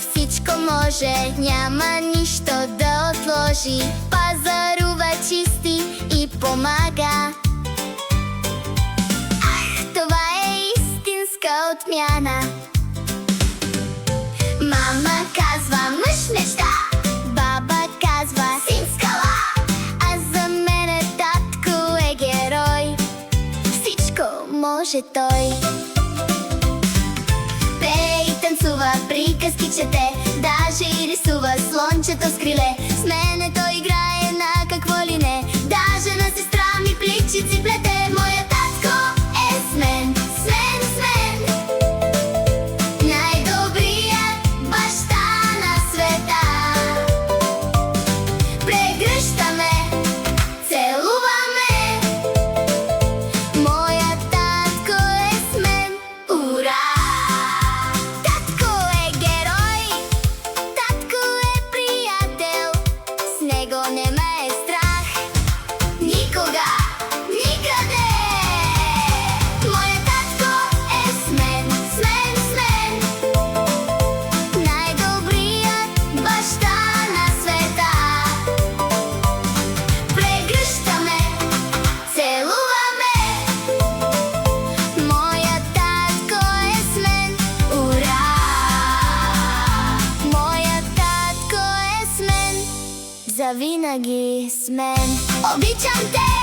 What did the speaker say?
всичко може, няма нищо да отложи. Пазарува, чисти и помага. Ах, това е истинска отмяна. Мама казва мъж мечта, баба казва син скала, а за мене татко е герой. Всичко може той. Пее и танцува, приказки чете, даже и рисува слончето с криле. С мене той играе на какво ли не, даже на сестра ми пличици плете. Моя татко е с мен, с мен, с мен. Най-добрият баща на света. Прегръщаме, целуваме. Моя татко е с мен, ура! Татко е герой, татко е приятел, с него не ме е страх никога, никъде. Моя татко е с мен, с мен, с мен. Най-добрият баща на света. Прегръщаме, целуваме. Моя татко е с мен, ура! Моя татко е с мен, завинаги с мен. Обичам те!